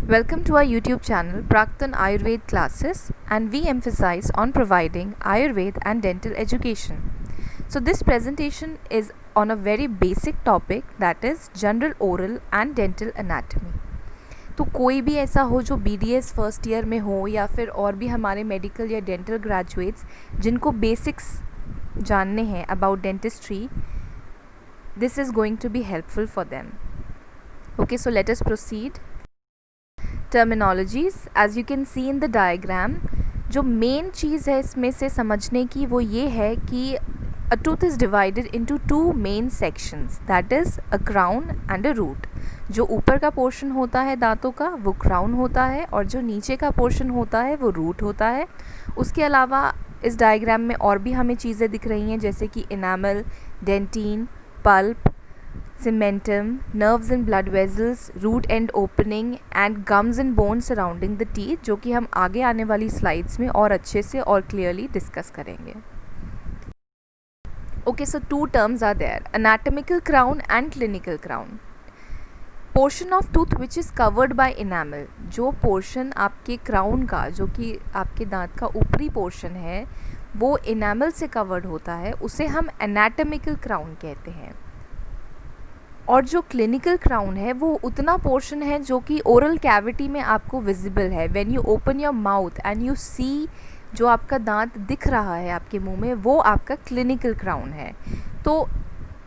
Welcome to our YouTube channel Praktan Ayurved Classes, and we emphasize on providing Ayurved and dental education. So this presentation is on a very basic topic, that is general oral and dental anatomy. तो कोई भी ऐसा हो जो BDS first year में हो या फिर और भी हमारे मेडिकल या डेंटल ग्रेजुएट्स जिनको बेसिक्स जानने हैं about dentistry, this is going to be helpful for them. Okay, so let us proceed. Terminologies, as you can see in the diagram, जो मेन चीज़ है इसमें से समझने की वो ये है कि a tooth is divided into two main sections, that is a crown and a root. जो ऊपर का पोर्शन होता है दांतों का वो क्राउन होता है और जो नीचे का पोर्शन होता है वो रूट होता है. उसके अलावा इस डायग्राम में और भी हमें चीज़ें दिख रही हैं जैसे कि enamel, dentin, pulp, cementum, nerves and blood vessels, root end opening and gums and bones surrounding the teeth, जो कि हम आगे आने वाली स्लाइड्स में और अच्छे से और क्लियरली डिस्कस करेंगे. Okay, so two terms are there, anatomical crown and clinical crown. Portion of tooth which is covered by enamel, जो पोर्शन आपके क्राउन का, जो कि आपके दांत का ऊपरी पोर्शन है, वो इनामल से कवर्ड होता है, उसे हम एनाटॉमिकल क्राउन कहते हैं. और जो क्लिनिकल क्राउन है वो उतना पोर्शन है जो कि ओरल कैविटी में आपको विजिबल है. When you open your mouth and you see, जो आपका दांत दिख रहा है आपके मुंह में, वो आपका क्लिनिकल क्राउन है. तो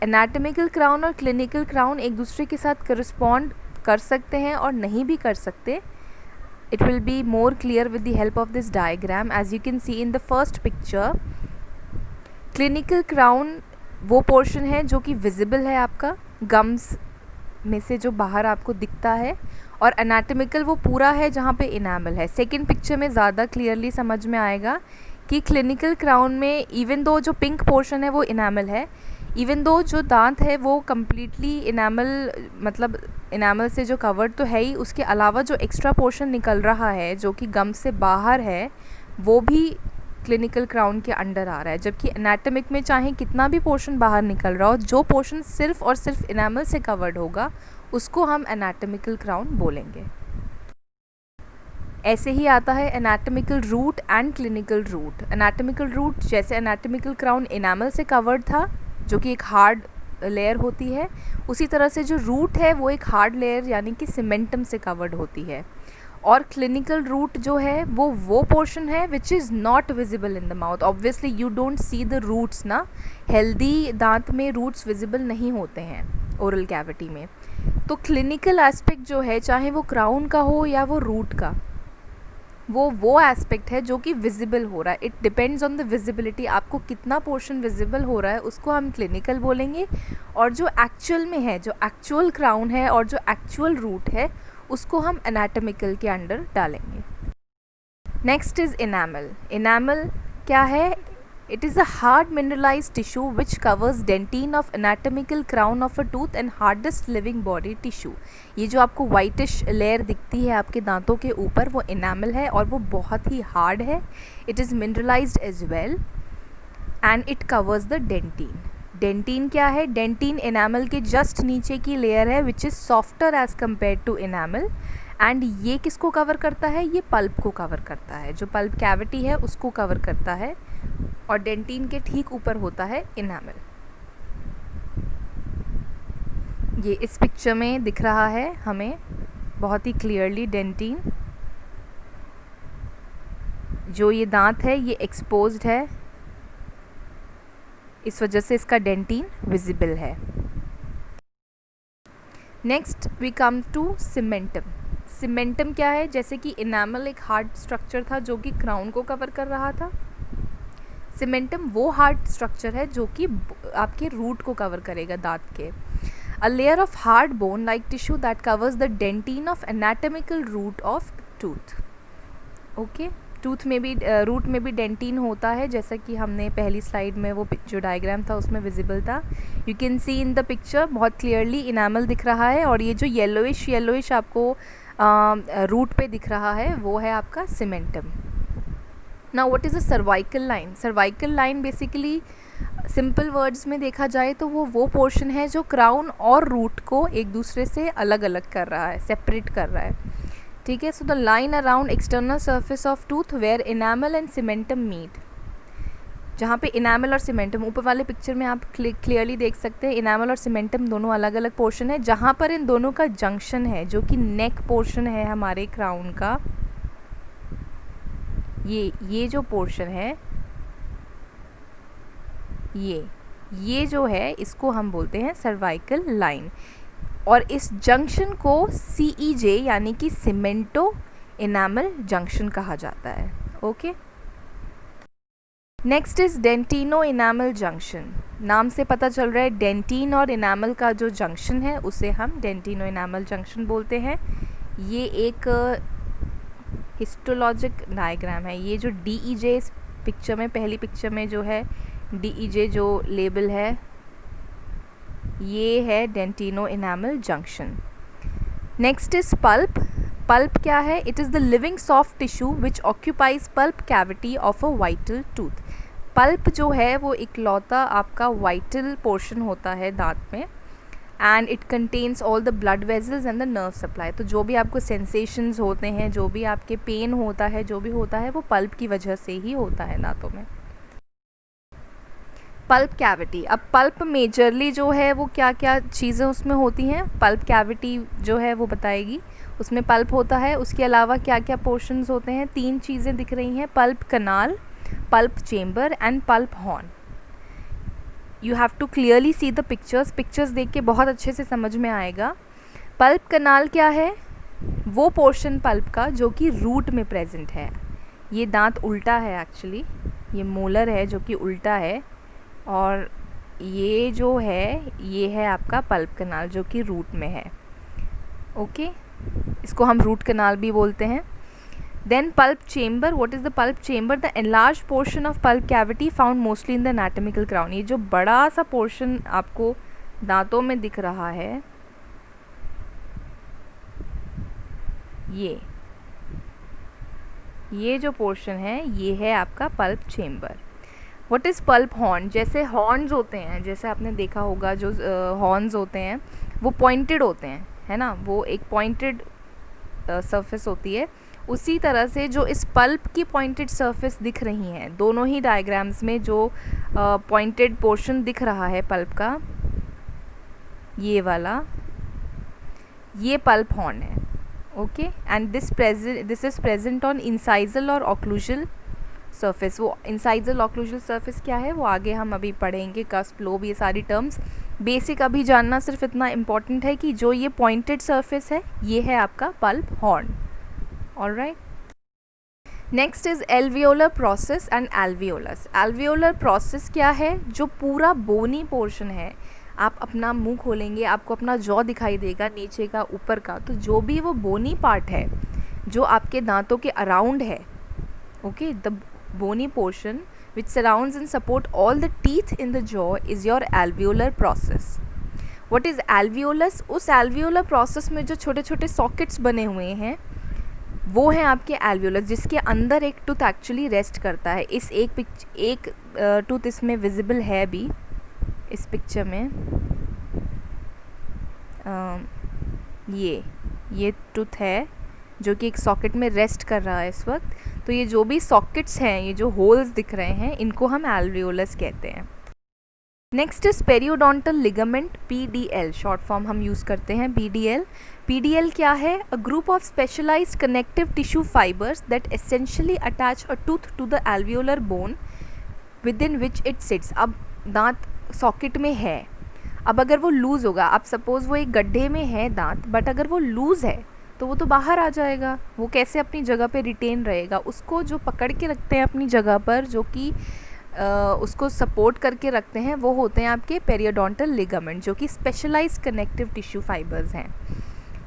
एनाटॉमिकल क्राउन और क्लिनिकल क्राउन एक दूसरे के साथ करस्पॉन्ड कर सकते हैं और नहीं भी कर सकते. It will be more clear with the help of this diagram. As you can see in the first picture, clinical crown वो पोर्शन है जो कि विजिबल है आपका गम्स में से, जो बाहर आपको दिखता है, और एनाटॉमिकल वो पूरा है जहाँ पे इनामल है. सेकंड पिक्चर में ज़्यादा क्लियरली समझ में आएगा कि क्लिनिकल क्राउन में इवन दो जो पिंक पोर्शन है वो इनामल है, इवन दो जो दांत है वो कम्प्लीटली इनामल, मतलब इनामल से जो कवर्ड तो है ही, उसके अलावा जो एक्स्ट्रा पोर्शन निकल रहा है जो कि गम से बाहर है वो भी क्लिनिकल क्राउन के अंडर आ रहा है. जबकि एनाटॉमिक में चाहे कितना भी पोर्शन बाहर निकल रहा हो, जो पोर्शन सिर्फ और सिर्फ इनामल से कवर्ड होगा उसको हम एनाटॉमिकल क्राउन बोलेंगे. ऐसे ही आता है anatomical root and clinical root. Anatomical root जैसे एनाटॉमिकल क्राउन इनामल से कवर्ड था जो कि एक हार्ड लेयर होती है, उसी तरह से जो रूट है वो एक हार्ड लेयर यानी कि सीमेंटम से कवर्ड होती है. और क्लिनिकल रूट जो है वो पोर्शन है which is not visible in the mouth. Obviously you don't see the roots ना, हेल्दी दांत में रूट्स विजिबल नहीं होते हैं ओरल कैविटी में. तो क्लिनिकल एस्पेक्ट जो है, चाहे वो क्राउन का हो या वो रूट का, वो एस्पेक्ट है जो कि विजिबल हो रहा है. It depends on the visibility, आपको कितना पोर्शन विजिबल हो रहा है उसको हम क्लिनिकल बोलेंगे. और जो एक्चुअल में है, जो एक्चुअल क्राउन है और जो एक्चुअल रूट है, उसको हम एनाटॉमिकल के अंडर डालेंगे. Next is enamel. इनामल क्या है? It is a hard mineralised tissue which covers dentin of anatomical crown of a tooth and hardest living body tissue. ये जो आपको वाइटिश लेयर दिखती है आपके दांतों के ऊपर, वो इनामल है और वो बहुत ही हार्ड है. It is mineralised as well and it covers the dentin. Dentin क्या है? डेंटिन इनामल के जस्ट नीचे की लेयर है which is softer as compare to enamel. And ये किसको कवर करता है? ये पल्प को कवर करता है, जो पल्प कैविटी है उसको कवर करता है. और डेंटिन के ठीक ऊपर होता है इनामल. ये इस पिक्चर में दिख रहा है हमें बहुत ही क्लियरली. डेंटिन, जो ये दांत है ये एक्सपोज्ड है, इस वजह से इसका डेंटिन विजिबल है. Next we come to cementum. Cementum क्या है? जैसे कि इनामल एक हार्ड स्ट्रक्चर था जो कि क्राउन को कवर कर रहा था, सीमेंटम वो हार्ड स्ट्रक्चर है जो कि आपके रूट को कवर करेगा दांत के. A layer of hard bone like tissue that covers the dentin of anatomical root of tooth. Okay, tooth में भी रूट में भी डेंटिन होता है, जैसा कि हमने पहली स्लाइड में वो जो डायग्राम था उसमें विजिबल था. You can see in the picture बहुत क्लियरली इनामल दिख रहा है और ये जो येलोइश आपको रूट पे दिख रहा है वो है आपका cementum. Now what is a cervical line? Cervical line basically simple words में देखा जाए तो वो पोर्शन है जो क्राउन और रूट को एक दूसरे से अलग अलग कर रहा है, सेपरेट कर रहा है. ठीक है। So the line around external surface of tooth where enamel and cementum meet, जहाँ पे इनामल और सीमेंटम, ऊपर वाले पिक्चर में आप क्लियरली देख सकते हैं इनामल और सीमेंटम दोनों अलग अलग पोर्शन है, जहाँ पर इन दोनों का जंक्शन है जो कि नेक पोर्शन है हमारे क्राउन का। ये जो पोर्शन है, ये जो है इसको हम बोलते हैं सर्वाइकल लाइन, और इस जंक्शन को CEJ यानी कि सीमेंटो इनामल जंक्शन कहा जाता है। Okay, next is dentino enamel junction. नाम से पता चल रहा है डेंटिन और इनामल का जो जंक्शन है उसे हम डेंटिनो इनामल जंक्शन बोलते हैं। ये एक हिस्टोलॉजिक डायग्राम है। ये जो DEJ इस पिक्चर में, पहली पिक्चर में जो है DEJ जो लेबल है, ये है dentino enamel junction. Next is pulp. Pulp क्या है? It is the living soft tissue which occupies pulp cavity of a vital tooth. Pulp जो है वो इकलौता आपका वाइटल पोर्शन होता है दांत में, and it contains all the blood vessels and the nerve supply. तो जो भी आपको सेंसेशंस होते हैं, जो भी आपके पेन होता है, जो भी होता है, वो पल्प की वजह से ही होता है दांतों में। पल्प कैविटी, अब पल्प मेजरली जो है वो क्या क्या चीज़ें उसमें होती हैं, पल्प कैविटी जो है वो बताएगी। उसमें पल्प होता है, उसके अलावा क्या क्या पोर्शंस होते हैं, 3 चीज़ें दिख रही हैं, pulp canal, pulp chamber and pulp horn. You have to clearly see the pictures देख के बहुत अच्छे से समझ में आएगा। पल्प कनाल क्या है? वो पोर्शन पल्प का जो कि रूट में प्रेजेंट है। ये दांत उल्टा है एक्चुअली, ये मोलर है जो कि उल्टा है, और ये जो है ये है आपका पल्प कनाल जो कि रूट में है। ओके, इसको हम रूट कनाल भी बोलते हैं। Then pulp chamber, what is the pulp chamber? The enlarge portion of pulp cavity found mostly in the anatomical crown. ये जो बड़ा सा पोर्शन आपको दांतों में दिख रहा है, ये जो पोर्शन है ये है आपका pulp chamber. What is pulp horn? जैसे हॉर्न्स होते हैं, जैसे आपने देखा होगा जो हॉर्न्स होते हैं वो पॉइंटेड होते हैं, है ना, वो एक पॉइंटेड सरफेस होती है। उसी तरह से जो इस पल्प की पॉइंटेड सरफेस दिख रही हैं, दोनों ही डायग्राम्स में जो पॉइंटेड पोर्शन दिख रहा है पल्प का, ये वाला, ये पल्प हॉर्न है। Okay, and this is present on incisal और ऑक्लूजल सरफेस। वो इंसाइजल ऑक्लूजल सरफेस क्या है वो आगे हम अभी पढ़ेंगे, कस्प, लोब, ये सारी टर्म्स। बेसिक अभी जानना सिर्फ इतना इम्पॉर्टेंट है कि जो ये पॉइंटेड सरफेस है ये है आपका pulp horn. Alright, next is alveolar process and alveolus. Alveolar process क्या है? जो पूरा बोनी पोर्शन है, आप अपना मुंह खोलेंगे आपको अपना जॉ दिखाई देगा, नीचे का, ऊपर का, तो जो भी वो बोनी पार्ट है जो आपके दांतों के अराउंड है, okay, the bony portion which surrounds and support all the teeth in the jaw is your alveolar process. What is alveolus? उस alveolar process में जो छोटे छोटे सॉकेट्स बने हुए हैं वो हैं आपके alveolus, जिसके अंदर एक टूथ एक्चुअली रेस्ट करता है। इस एक टूथ इसमें विजिबल है भी इस पिक्चर में, ये टूथ है जो कि एक सॉकेट में रेस्ट कर रहा है इस वक्त। तो ये जो भी सॉकेट्स हैं, ये जो होल्स दिख रहे हैं, इनको हम एल्वियोलस कहते हैं। Next is periodontal ligament, PDL short form हम यूज़ करते हैं, PDL। PDL क्या है? A group of specialised connective tissue fibres that essentially attach a tooth to the alveolar bone within which it sits. अब दांत socket में है, अब अगर वो लूज़ होगा, आप सपोज़ वो एक गड्ढे में है दांत, बट अगर वो लूज़ है तो वो तो बाहर आ जाएगा, वो कैसे अपनी जगह पे रिटेन रहेगा? उसको जो पकड़ के रखते हैं अपनी जगह पर, जो कि उसको सपोर्ट करके रखते हैं, वो होते हैं आपके पेरियोडोंटल लिगामेंट, जो कि स्पेशलाइज्ड कनेक्टिव टिश्यू फाइबर्स हैं।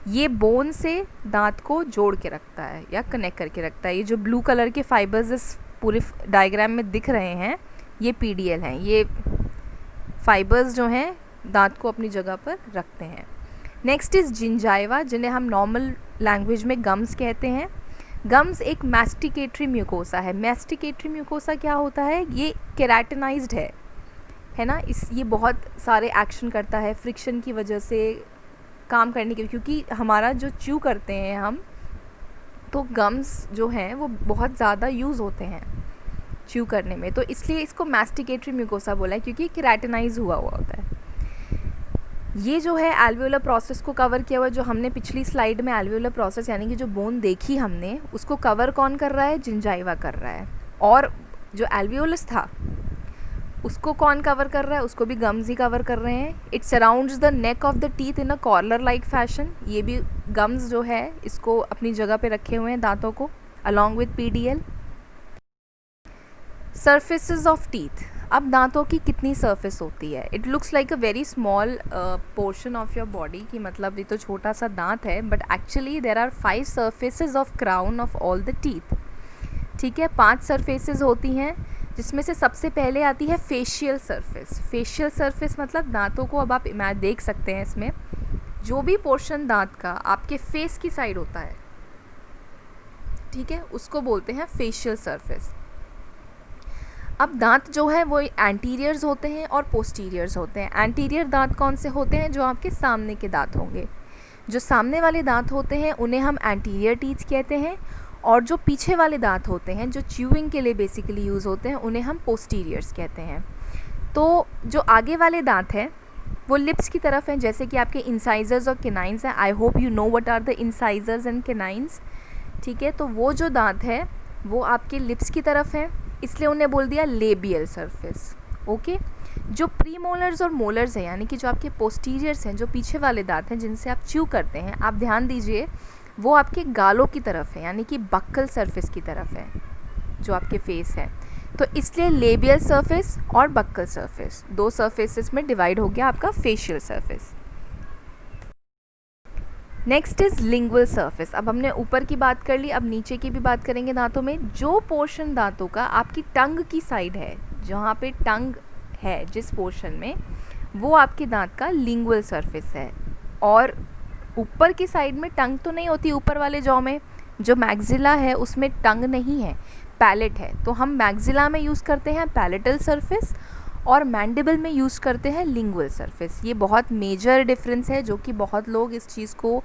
ये बोन से दांत को जोड़ के रखता है या कनेक्ट करके रखता है। ये जो ब्लू कलर के फाइबर्स इस पूरे डायग्राम में दिख रहे हैं, ये PDL हैं। ये फाइबर्स जो हैं दांत को अपनी जगह पर रखते हैं। नेक्स्ट इज़ जिंजाइवा, जिन्हें हम नॉर्मल लैंग्वेज में गम्स कहते हैं। गम्स एक मैस्टिकेटरी म्यूकोसा है। मैस्टिकेटरी म्यूकोसा क्या होता है? ये केराटिनाइज्ड है ना, ये बहुत सारे एक्शन करता है फ्रिक्शन की वजह से काम करने के, क्योंकि हमारा जो च्यू करते हैं हम, तो गम्स जो हैं वो बहुत ज़्यादा यूज़ होते हैं च्यू करने में, तो इसलिए इसको मैस्टिकेटरी म्यूकोसा बोला है, क्योंकि केराटिनाइज हुआ हुआ होता है। ये जो है एल्वियोलर प्रोसेस को कवर किया हुआ है, जो हमने पिछली स्लाइड में एल्वियोलर प्रोसेस यानी कि जो बोन देखी हमने, उसको कवर कौन कर रहा है? जिंजाइवा कर रहा है। और जो एल्वियोलस था उसको कौन कवर कर रहा है? उसको भी गम्स ही कवर कर रहे हैं। It surrounds the neck of the teeth in a corner like fashion. ये भी गम्स जो है इसको अपनी जगह पे रखे हुए हैं दांतों को, along with PDL. Surfaces of teeth. अब दांतों की कितनी सरफेस होती है? It looks like a very small portion of your body, की मतलब ये तो छोटा सा दांत है, but actually there are 5 surfaces of crown of all the teeth. ठीक है, 5 सरफेसेस होती हैं, जिसमें से सबसे पहले आती है फेशियल सरफेस। फेशियल सरफेस मतलब दांतों को, अब आप देख सकते हैं इसमें, जो भी पोर्शन दांत का आपके फेस की साइड होता है, ठीक है, उसको बोलते हैं फेशियल सरफेस। अब दांत जो है वो एंटीरियर्स होते हैं और पोस्टीरियर्स होते हैं। एंटीरियर दांत कौन से होते हैं? जो आपके सामने के दांत होंगे। जो सामने वाले दांत होते हैं उन्हें हम एंटीरियर टीथ कहते हैं, और जो पीछे वाले दांत होते हैं जो च्यूइंग के लिए बेसिकली यूज़ होते हैं उन्हें हम पोस्टीरियर्स कहते हैं। तो जो आगे वाले दांत हैं वो लिप्स की तरफ हैं, जैसे कि आपके इंसाइजर्स और केनाइंस हैं। I hope you know what are the incisors and canines. ठीक है, तो वो जो दांत है वो आपके लिप्स की तरफ हैं, इसलिए उन्हें बोल दिया लेबियल सरफेस। ओके, जो प्री मोलर्स और मोलर्स हैं, यानी कि जो आपके पोस्टीरियर्स हैं, जो पीछे वाले दांत हैं जिनसे आप च्यू करते हैं, आप ध्यान दीजिए वो आपके गालों की तरफ है, यानी कि बक्कल सरफेस की तरफ है जो आपके फेस है। तो इसलिए लेबियल सरफेस और बक्कल सरफेस, 2 सरफेसेस में डिवाइड हो गया आपका facial surface. Next is lingual surface. अब हमने ऊपर की बात कर ली, अब नीचे की भी बात करेंगे दांतों में। जो पोर्शन दांतों का आपकी टंग की साइड है, जहाँ पे टंग है जिस पोर्शन में, वो आपके दांत का लिंगुअल सरफेस है। और ऊपर की साइड में टंग तो नहीं होती, ऊपर वाले जॉ में जो मैक्सिला है उसमें टंग नहीं है, पैलेट है। तो हम मैक्सिला में यूज़ करते हैं पैलेटल सरफेस और मैंडिबल में यूज़ करते हैं लिंगुअल सरफेस। ये बहुत मेजर डिफरेंस है, जो कि बहुत लोग इस चीज़ को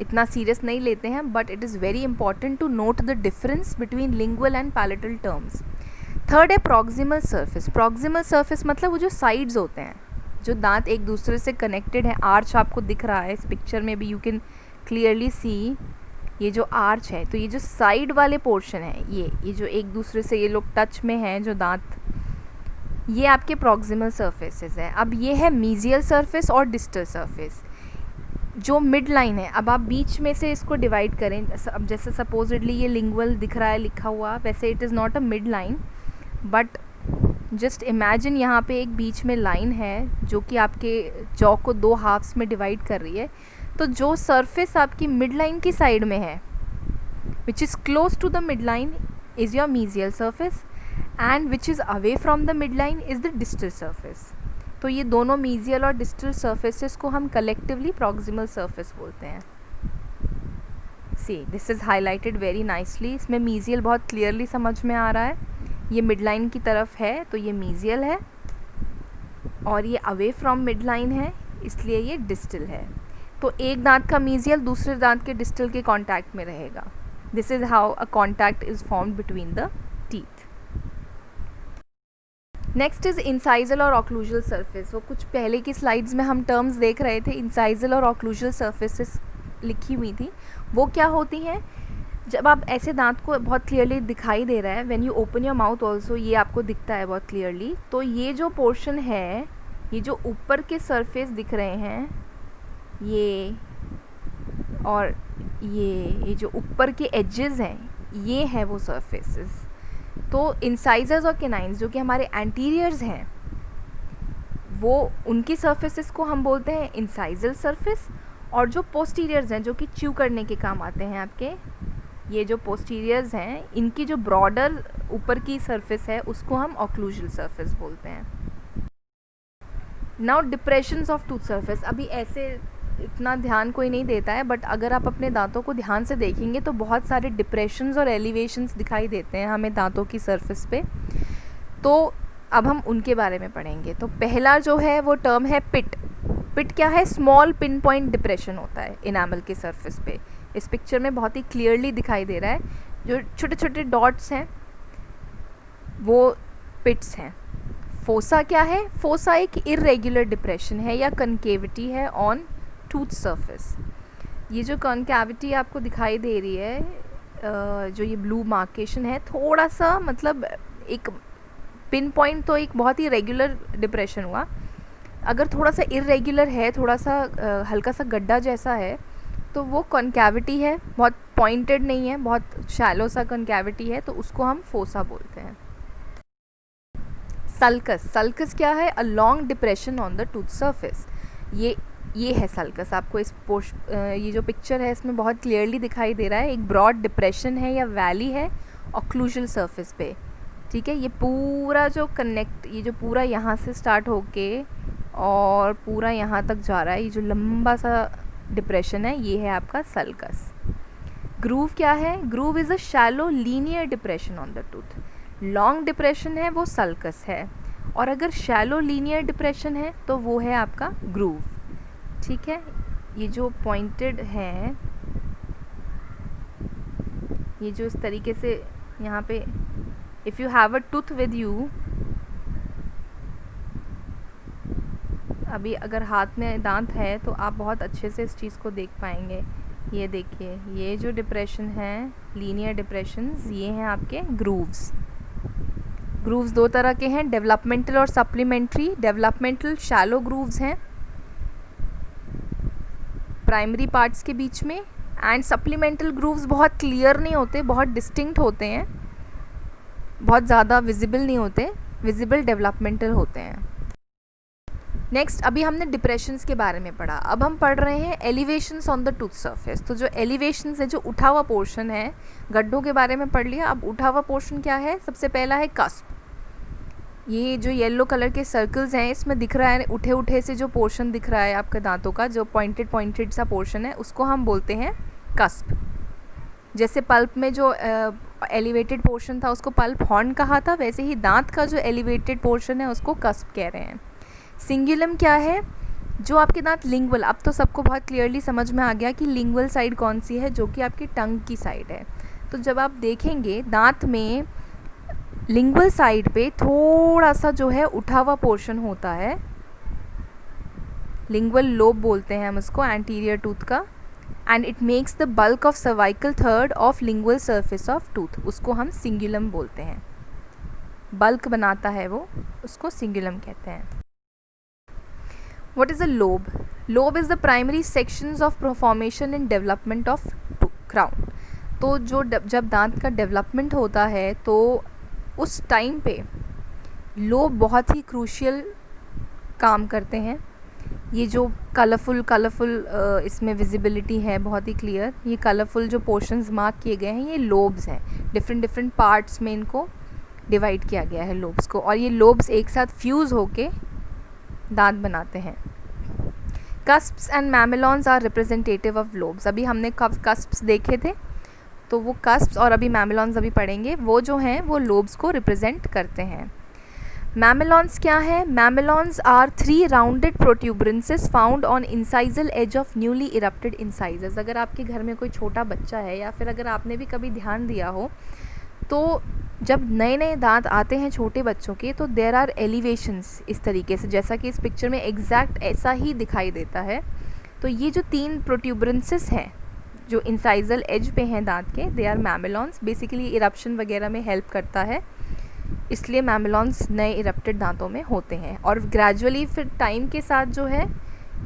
इतना सीरियस नहीं लेते हैं, but it is very important to note the difference between lingual and palatal terms. Third है प्रॉक्सिमल सरफेस। प्रॉक्सिमल सरफेस मतलब वो जो साइड्स होते हैं, जो दांत एक दूसरे से कनेक्टेड है। आर्च आपको दिख रहा है इस पिक्चर में भी, यू कैन क्लियरली सी ये जो आर्च है। तो ये जो साइड वाले पोर्शन है, ये जो एक दूसरे से ये लोग टच में हैं जो दांत, ये आपके प्रॉक्सिमल सरफेसेस है। अब ये है मीजियल सरफेस और डिस्टल सरफेस। जो मिड लाइन है, अब आप बीच में से इसको डिवाइड करें, अब जैसे सपोजिटली ये लिंगुअल दिख रहा है लिखा हुआ, वैसे it is not a mid line, but just imagine यहाँ पे एक बीच में लाइन है जो कि आपके जॉ को 2 हाफ्स में डिवाइड कर रही है। तो जो सरफेस आपकी मिड लाइन की साइड में है, which is close to the mid line, is your mesial surface, and which is away from the mid line is the distal surface. तो ये दोनों मीजियल और डिस्टल सरफेसेस को हम कलेक्टिवली प्रॉक्सिमल सरफेस बोलते हैं। See this is highlighted very nicely. इसमें mesial बहुत क्लियरली समझ में आ रहा है, ये मिड लाइन की तरफ है तो ये मीजियल है, और ये अवे फ्रॉम मिड लाइन है इसलिए ये डिस्टल है। तो एक दांत का मीजियल दूसरे दांत के डिस्टल के कांटेक्ट में रहेगा। This is how a contact is formed between the teeth. Next is incisal और ऑक्लूजल सरफेस। वो कुछ पहले की स्लाइड्स में हम टर्म्स देख रहे थे, इंसाइजल और ऑक्लूजल सरफेसेस लिखी हुई थी। वो क्या होती हैं? जब आप ऐसे दांत को बहुत क्लियरली दिखाई दे रहा है, when you open your mouth also ये आपको दिखता है बहुत क्लियरली। तो ये जो पोर्शन है, ये जो ऊपर के सरफेस दिख रहे हैं, ये और ये जो ऊपर के एजेस हैं, ये हैं वो सरफेसेस। तो इंसाइजर्स और केनाइंस जो कि हमारे एंटीरियर्स हैं, वो उनकी सरफेसेस को हम बोलते हैं इंसाइजल सरफेस, और जो पोस्टीरियर्स हैं जो कि च्यू करने के काम आते हैं आपके, ये जो पोस्टीरियर्स हैं, इनकी जो ब्रॉडर ऊपर की सरफेस है उसको हम ऑक्लूजल सरफेस बोलते हैं। Now depressions of tooth surface. अभी ऐसे इतना ध्यान कोई नहीं देता है, बट अगर आप अपने दांतों को ध्यान से देखेंगे तो बहुत सारे डिप्रेशंस और एलिवेशंस दिखाई देते हैं हमें दांतों की सरफेस पे। तो अब हम उनके बारे में पढ़ेंगे। तो पहला जो है वो टर्म है पिट। पिट क्या है, स्मॉल पिन पॉइंट डिप्रेशन होता है इनामल के सरफेस पे। इस पिक्चर में बहुत ही क्लियरली दिखाई दे रहा है, जो छोटे छोटे डॉट्स हैं वो पिट्स हैं। फोसा क्या है, फोसा एक इरेगुलर डिप्रेशन है या कनकेविटी है ऑन टूथ सरफेस। ये जो कॉन्कैविटी आपको दिखाई दे रही है, जो ये ब्लू मार्केशन है, थोड़ा सा मतलब एक पिन पॉइंट तो एक बहुत ही रेगुलर डिप्रेशन हुआ। अगर थोड़ा सा इरेगुलर है, थोड़ा सा हल्का सा गड्ढा जैसा है, तो वो कॉन्कैविटी है, बहुत पॉइंटेड नहीं है, बहुत शैलो सा कॉन्कैविटी है, तो उसको हम फोसा बोलते हैं। सल्कस, सल्कस क्या है, a long depression on the tooth surface. ये है सल्कस। आपको ये जो पिक्चर है इसमें बहुत क्लियरली दिखाई दे रहा है, एक ब्रॉड डिप्रेशन है या वैली है ऑक्लूजल सरफेस पे, ठीक है। ये पूरा जो ये जो पूरा यहाँ से स्टार्ट होके और पूरा यहाँ तक जा रहा है, ये जो लंबा सा डिप्रेशन है, ये है आपका सल्कस। ग्रूव क्या है, groove is a shallow linear depression on the tooth. Long depression है वो सल्कस है, और अगर शैलो लीनियर डिप्रेशन है तो वो है आपका ग्रूव, ठीक है। ये जो पॉइंटेड है, ये जो इस तरीके से यहाँ पे, if you have a tooth with you, अभी अगर हाथ में दांत है तो आप बहुत अच्छे से इस चीज़ को देख पाएंगे। ये देखिए, ये जो डिप्रेशन है, लीनियर डिप्रेशंस, ये हैं आपके ग्रूव्स। ग्रूव्स दो तरह के हैं, डेवलपमेंटल और सप्लीमेंट्री। डेवलपमेंटल शैलो ग्रूव्स हैं प्राइमरी पार्ट्स के बीच में, एंड सप्लीमेंटल ग्रूव्स बहुत क्लियर नहीं होते, बहुत डिस्टिंक्ट होते हैं, बहुत ज़्यादा विजिबल नहीं होते, विजिबल डेवलपमेंटल होते हैं। नेक्स्ट, अभी हमने डिप्रेशंस के बारे में पढ़ा, अब हम पढ़ रहे हैं elevations on the tooth surface. तो जो एलिवेशंस है, जो उठा हुआ पोर्शन है, गड्ढों के बारे में पढ़ लिया, अब उठा हुआ पोर्शन क्या है, सबसे पहला है कस्प। ये जो येलो कलर के सर्कल्स हैं, इसमें दिख रहा है उठे उठे से जो पोर्शन दिख रहा है आपके दांतों का, जो पॉइंटेड सा पोर्शन है, उसको हम बोलते हैं कस्प। जैसे पल्प में जो एलिवेटेड पोर्शन था उसको पल्प हॉर्न कहा था, वैसे ही दांत का जो एलिवेटेड पोर्शन है उसको कस्प कह रहे हैं। सिंगुलम क्या है, जो आपके दांत लिंगुअल, अब तो सबको बहुत क्लियरली समझ में आ गया कि लिंगुअल साइड कौन सी है, जो कि आपकी टंग की साइड है। तो जब आप देखेंगे दांत में लिंगुअल साइड पे थोड़ा सा जो है उठा हुआ पोर्शन होता है, लिंगुअल लोब बोलते हैं हम उसको, एंटीरियर टूथ का, and it makes the bulk of cervical third of lingual surface of tooth, उसको हम सिंगुलम बोलते हैं। बल्क बनाता है वो, उसको सिंगुलम कहते हैं। What is a lobe? Lobe is the primary sections of formation and development of crown. तो जो जब दांत का डेवलपमेंट होता है तो उस टाइम पे लोब बहुत ही क्रूशियल काम करते हैं। ये जो कलरफुल इसमें विजिबिलिटी है बहुत ही क्लियर, ये कलरफुल जो पोर्शंस मार्क किए गए हैं, ये लोब्स हैं। डिफरेंट पार्ट्स में इनको डिवाइड किया गया है लोब्स को, और ये लोब्स एक साथ फ्यूज़ होके दांत बनाते हैं। Cusps and mamelons are representative of lobes. अभी हमने कस्प्स देखे थे, तो वो कस्प्स और अभी मैमेलॉन्स अभी पढ़ेंगे, वो जो हैं वो लोब्स को रिप्रेजेंट करते हैं। मैमेलॉन्स क्या है, mamelons are 3 rounded protuberances found on incisal edge of newly erupted incisors. अगर आपके घर में कोई छोटा बच्चा है, या फिर अगर आपने भी कभी ध्यान दिया हो, तो जब नए नए दांत आते हैं छोटे बच्चों के, तो देयर आर एलिवेशंस इस तरीके से, जैसा कि इस पिक्चर में एग्जैक्ट ऐसा ही दिखाई देता है। तो ये जो 3 प्रोट्यूबरेंसेस हैं जो इंसाइजल एज पे हैं दांत के, दे आर मैमेलॉन्स। बेसिकली इरप्शन वगैरह में हेल्प करता है, इसलिए मैमेलॉन्स नए इरप्टेड दांतों में होते हैं। और ग्रेजुअली फिर टाइम के साथ जो है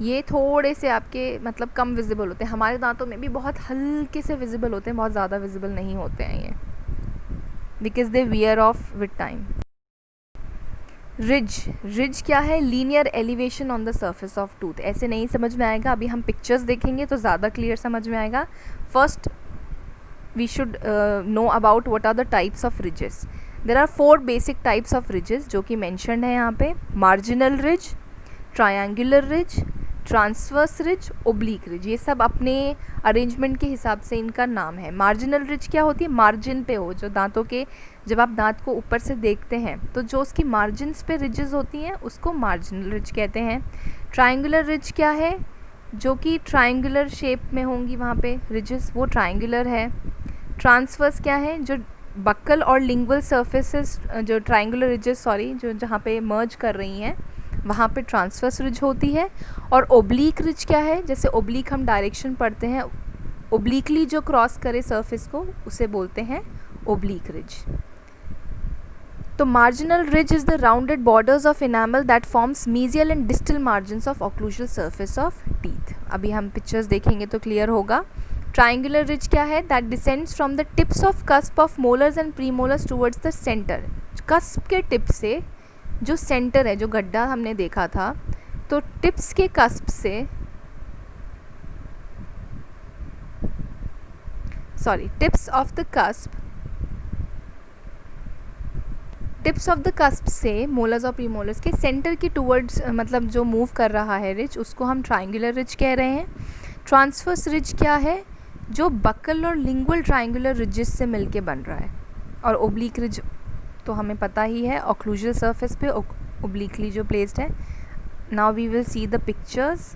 ये थोड़े से आपके मतलब कम विजिबल होते हैं। हमारे दांतों में भी बहुत हल्के से विजिबल होते हैं, बहुत ज़्यादा विजिबल नहीं होते हैं ये, because they wear off with time. Ridge क्या है, linear elevation on the surface of tooth. ऐसे नहीं समझ में आएगा, अभी हम पिक्चर्स देखेंगे तो ज़्यादा क्लियर समझ में आएगा। First we should know about what are the types of ridges. There are 4 basic types of ridges जो कि मैंशनड है यहाँ पे। Marginal ridge, triangular ridge, transverse ridge, oblique ridge, ये सब अपने अरेंजमेंट के हिसाब से इनका नाम है। मार्जिनल रिज क्या होती है? मार्जिन पे हो, जो दांतों के, जब आप दांत को ऊपर से देखते हैं तो जो उसकी मार्जिन्स पे रिजेस होती हैं उसको मार्जिनल रिज कहते हैं। ट्रायंगुलर रिज क्या है? जो कि ट्रायंगुलर शेप में होंगी वहाँ पे रिजेस, वो ट्रायंगुलर है। ट्रांसवर्स क्या है? जो बक्कल और लिंगुअल सर्फेसेस, जो ट्रायंगुलर रिजेस सॉरी, जो जहाँ पे मर्ज कर रही हैं वहाँ पे ट्रांसवर्स रिज होती है। और ओब्लिक रिज क्या है? जैसे ओब्लिक हम डायरेक्शन पढ़ते हैं, ओब्लिकली जो क्रॉस करे सरफेस को उसे बोलते हैं ओब्लिक रिज। तो marginal ridge is the rounded borders of enamel that forms mesial and distal margins of occlusal surface of teeth. अभी हम पिक्चर्स देखेंगे तो क्लियर होगा। ट्राइंगुलर रिज क्या है? That descends from the tips of cusp of molars and premolars towards the centre. Cusp के tip से जो सेंटर है, जो गड्ढा हमने देखा था, तो टिप्स के कस्प से, sorry, tips of the cusp से मोलर्स और प्रीमोलर्स के सेंटर की टुवर्ड्स, मतलब जो मूव कर रहा है रिज, उसको हम ट्राइंगुलर रिज कह रहे हैं। ट्रांसवर्स रिज क्या है? जो बक्कल और लिंगुअल ट्राइंगुलर रिजेस से मिलके बन रहा है। और ओब्लिक रिज तो हमें पता ही है, ऑक्लूजल सरफेस पे ओब्लिकली जो प्लेस्ड है। Now we will see the pictures.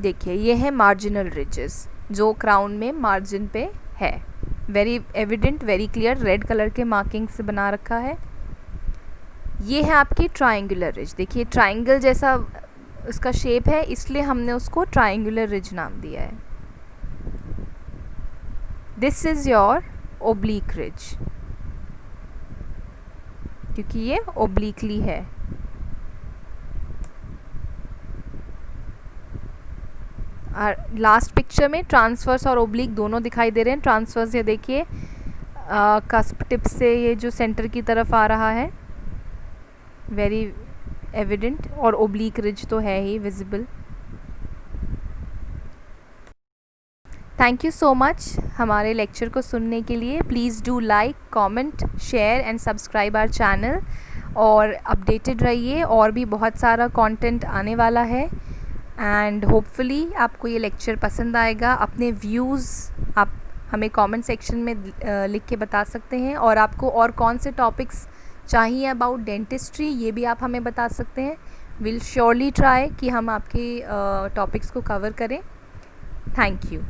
देखिए, ये है मार्जिनल रिजेस जो क्राउन में मार्जिन पे है। Very evident, very clear, red colour के मार्किंग से बना रखा है। ये है आपकी ट्राइंगुलर रिज। देखिए, ट्राइंगल जैसा उसका शेप है, इसलिए हमने उसको ट्राइंगुलर रिज नाम दिया है। This is your oblique ridge, क्योंकि ये ओब्लिकली है। लास्ट पिक्चर में ट्रांसवर्स और ओब्लिक दोनों दिखाई दे रहे हैं। ट्रांसवर्स ये देखिए, कस्प टिप से ये जो सेंटर की तरफ आ रहा है, वेरी एविडेंट, और ओब्लिक रिज तो है ही visible. Thank you so much हमारे लेक्चर को सुनने के लिए। Please do like, comment, share and subscribe our channel, और अपडेटेड रहिए। और भी बहुत सारा कंटेंट आने वाला है, एंड होपफुली आपको ये लेक्चर पसंद आएगा। अपने व्यूज़ आप हमें कमेंट सेक्शन में लिख के बता सकते हैं, और आपको और कौन से टॉपिक्स चाहिए अबाउट डेंटिस्ट्री, ये भी आप हमें बता सकते हैं। विल श्योरली ट्राई कि हम आपके टॉपिक्स को कवर करें। Thank you.